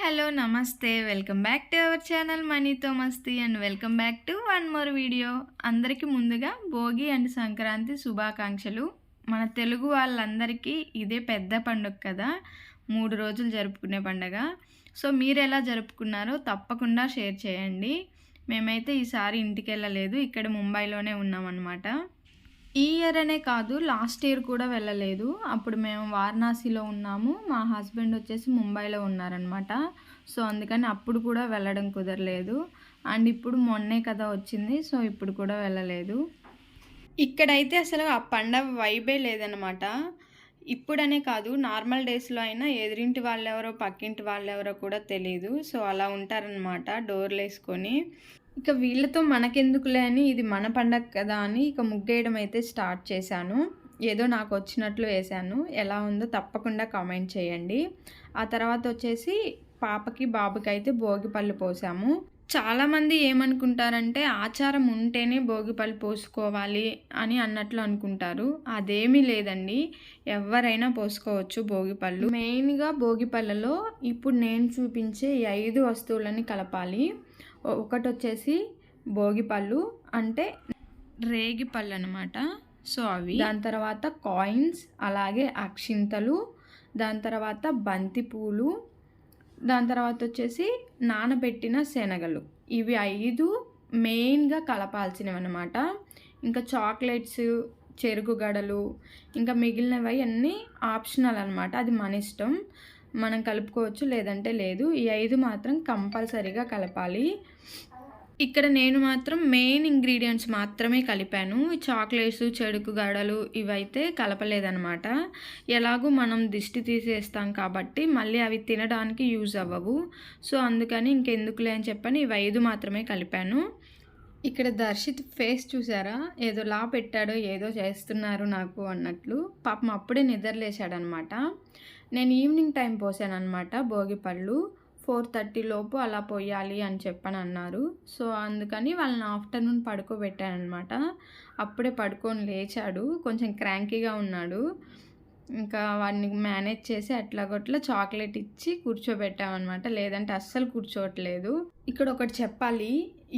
Hello నమస్తే welcome back to our channel మనీతో మస్తీ and welcome back to one more video. అందరికీ ముందుగా భోగి అండ్ సంక్రాంతి శుభాకాంక్షలు. మన తెలుగు వాళ్ళందరికీ ఇదే పెద్ద పండుగ కదా, 3 రోజులు జరుపుకునే పండుగ. సో మీరు ఎలా జరుపుకున్నారో తప్పకుండా షేర్ చేయండి. మేమైతే ఈసారి ఇంటికి వెళ్ళలేదు, ఇక్కడ ముంబైలోనే ఉన్నామన్నమాట. ఈ ఇయర్ అనే కాదు, లాస్ట్ ఇయర్ కూడా వెళ్ళలేదు. అప్పుడు మేము వారణాసిలో ఉన్నాము, మా హస్బెండ్ వచ్చేసి ముంబైలో ఉన్నారనమాట. సో అందుకని అప్పుడు కూడా వెళ్ళడం కుదరలేదు. అండ్ ఇప్పుడు మొన్నే కదా వచ్చింది, సో ఇప్పుడు కూడా వెళ్ళలేదు. ఇక్కడైతే అసలు ఆ పండగ వైబే లేదనమాట. ఇప్పుడనే కాదు, నార్మల్ డేస్లో అయినా ఎదురింటి వాళ్ళెవరో పక్కింటి వాళ్ళెవరో కూడా తెలియదు. సో అలా ఉంటారనమాట డోర్లు వేసుకొని. ఇక వీళ్ళతో మనకెందుకులే అని, ఇది మన పండగ కదా అని ఇక ముగ్గేయడం అయితే స్టార్ట్ చేశాను. ఏదో నాకు వచ్చినట్లు వేశాను. ఎలా ఉందో తప్పకుండా కామెంట్ చేయండి. ఆ తర్వాత వచ్చేసి పాపకి బాబుకి అయితే భోగిపళ్ళు పోసాము. చాలామంది ఏమనుకుంటారంటే ఆచారం ఉంటేనే భోగిపళ్ళు పోసుకోవాలి అని అన్నట్లు అనుకుంటారు. అదేమీ లేదండి, ఎవరైనా పోసుకోవచ్చు భోగిపళ్ళు. మెయిన్గా భోగిపళ్ళలో ఇప్పుడు నేను చూపించే ఈ 5 వస్తువులని కలపాలి. ఒకటి వచ్చేసి భోగిపళ్ళు అంటే రేగిపళ్ళు అనమాట. సో అవి, దాని తర్వాత కాయిన్స్, అలాగే అక్షింతలు, దాని తర్వాత బంతిపూలు, దాని తర్వాత వచ్చేసి నానబెట్టిన శనగలు. ఇవి 5 మెయిన్గా కలపాల్సినవి అనమాట. ఇంకా చాక్లెట్స్, చెరుకు గడలు, ఇంకా మిగిలినవి అన్నీ ఆప్షనల్ అనమాట. అది మన ఇష్టం, మనం కలుపుకోవచ్చు లేదంటే లేదు. ఈ 5 మాత్రం కంపల్సరీగా కలపాలి. ఇక్కడ నేను మాత్రం మెయిన్ ఇంగ్రీడియంట్స్ మాత్రమే కలిపాను. చాక్లెట్స్, చెరుకు గడలు ఇవైతే కలపలేదనమాట. ఎలాగూ మనం దిష్టి తీసేస్తాం కాబట్టి మళ్ళీ అవి తినడానికి యూజ్ అవ్వవు. సో అందుకని ఇంకెందుకులే అని చెప్పని ఇవి 5 మాత్రమే కలిపాను. ఇక్కడ దర్శిత్ ఫేస్ చూసారా, ఏదోలా పెట్టాడో, ఏదో చేస్తున్నారు నాకు అన్నట్లు. పాపం అప్పుడే నిద్రలేశాడనమాట. నేను ఈవినింగ్ టైం పోసాను అనమాట భోగిపళ్ళు. 4:30 లోపు అలా పోయాలి అని చెప్పని అన్నారు. సో అందుకని వాళ్ళని ఆఫ్టర్నూన్ పడుకోబెట్టాను అనమాట. అప్పుడే పడుకొని లేచాడు, కొంచెం క్రాంకీగా ఉన్నాడు. ఇంకా వాడిని మేనేజ్ చేసి అట్లాగొట్లా చాక్లెట్ ఇచ్చి కూర్చోబెట్టామన్నమాట, లేదంటే అస్సలు కూర్చోవట్లేదు. ఇక్కడ ఒకటి చెప్పాలి,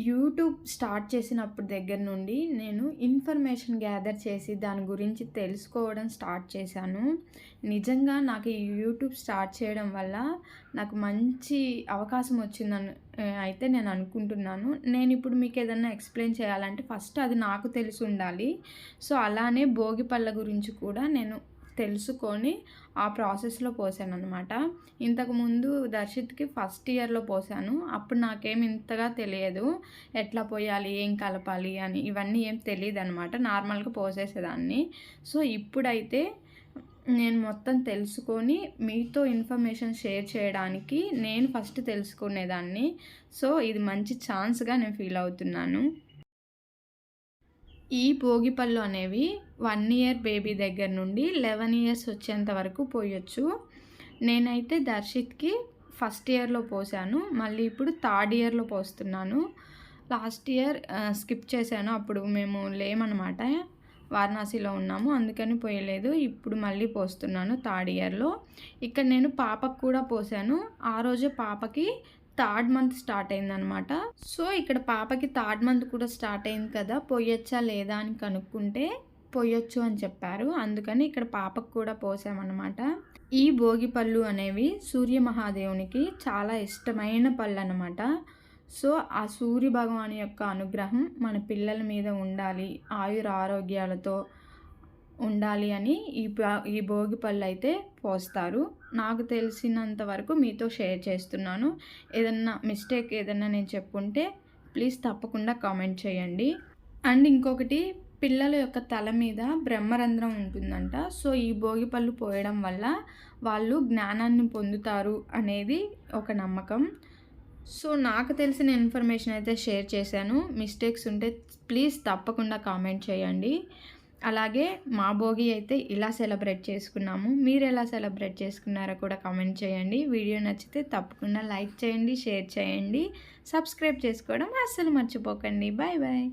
యూట్యూబ్ స్టార్ట్ చేసినప్పుడు దగ్గర నుండి నేను ఇన్ఫర్మేషన్ గ్యాదర్ చేసి దాని గురించి తెలుసుకోవడం స్టార్ట్ చేశాను. నిజంగా నాకు ఈ యూట్యూబ్ స్టార్ట్ చేయడం వల్ల నాకు మంచి అవకాశం వచ్చిందని అయితే నేను అనుకుంటున్నాను. నేను ఇప్పుడు మీకు ఏదన్నా ఎక్స్ప్లెయిన్ చేయాలంటే ఫస్ట్ అది నాకు తెలిసి ఉండాలి. సో అలానే భోగిపళ్ళ గురించి కూడా నేను తెలుసుకొని ఆ ప్రాసెస్లో పోసాను అనమాట. ఇంతకుముందు దర్శిత్కి ఫస్ట్ ఇయర్లో పోసాను. అప్పుడు నాకేం ఇంతగా తెలియదు, ఎట్లా పోయాలి, ఏం కలపాలి అని ఇవన్నీ ఏం తెలియదు అనమాట. నార్మల్గా పోసేసేదాన్ని. సో ఇప్పుడైతే నేను మొత్తం తెలుసుకొని మీతో ఇన్ఫర్మేషన్ షేర్ చేయడానికి నేను ఫస్ట్ తెలుసుకునేదాన్ని. సో ఇది మంచి ఛాన్స్గా నేను ఫీల్ అవుతున్నాను. ఈ భోగిపళ్ళు అనేవి 1 ఇయర్ బేబీ దగ్గర నుండి 11 ఇయర్స్ వచ్చేంత వరకు పోయొచ్చు. నేనైతే దర్శిత్కి ఫస్ట్ ఇయర్లో పోసాను, మళ్ళీ ఇప్పుడు 3rd ఇయర్లో పోస్తున్నాను. లాస్ట్ ఇయర్ స్కిప్ చేశాను, అప్పుడు మేము లేమన్నమాట, వారణాసిలో ఉన్నాము, అందుకని పోయలేదు. ఇప్పుడు మళ్ళీ పోస్తున్నాను 3rd ఇయర్లో. ఇక్కడ నేను పాపకు కూడా పోసాను. ఆ రోజు పాపకి 3rd మంత్ స్టార్ట్ అయిందనమాట. సో ఇక్కడ పాపకి 3rd మంత్ కూడా స్టార్ట్ అయింది కదా, పోయొచ్చా లేదా అని కనుక్కుంటే పోయొచ్చు అని చెప్పారు. అందుకని ఇక్కడ పాపకు కూడా పోసామన్నమాట. ఈ భోగిపళ్ళు అనేవి సూర్య మహాదేవునికి చాలా ఇష్టమైన పళ్ళు అనమాట. సో ఆ సూర్య భగవాన్ యొక్క అనుగ్రహం మన పిల్లల మీద ఉండాలి, ఆరోగ్యాలతో ఉండాలి అని ఈ భోగిపళ్ళు అయితే పోస్తారు. నాకు తెలిసినంత వరకు మీతో షేర్ చేస్తున్నాను. ఏదన్నా మిస్టేక్ ఏదన్నా నేను చెప్పుంటే ప్లీజ్ తప్పకుండా కామెంట్ చేయండి. అండ్ ఇంకొకటి, పిల్లల యొక్క తల మీద బ్రహ్మరంధ్రం ఉంటుందంట. సో ఈ భోగిపళ్ళు పోయడం వల్ల వాళ్ళు జ్ఞానాన్ని పొందుతారు అనేది ఒక నమ్మకం. సో నాకు తెలిసిన ఇన్ఫర్మేషన్ అయితే షేర్ చేశాను. మిస్టేక్స్ ఉంటే ప్లీజ్ తప్పకుండా కామెంట్ చేయండి. అలాగే మా భోగి అయితే ఇలా సెలబ్రేట్ చేసుకున్నాము. మీరు ఎలా సెలబ్రేట్ చేసుకున్నారో కూడా కామెంట్ చేయండి. వీడియో నచ్చితే తప్పకుండా లైక్ చేయండి, షేర్ చేయండి, సబ్స్క్రైబ్ చేసుకోవడం అస్సలు మర్చిపోకండి. Bye bye.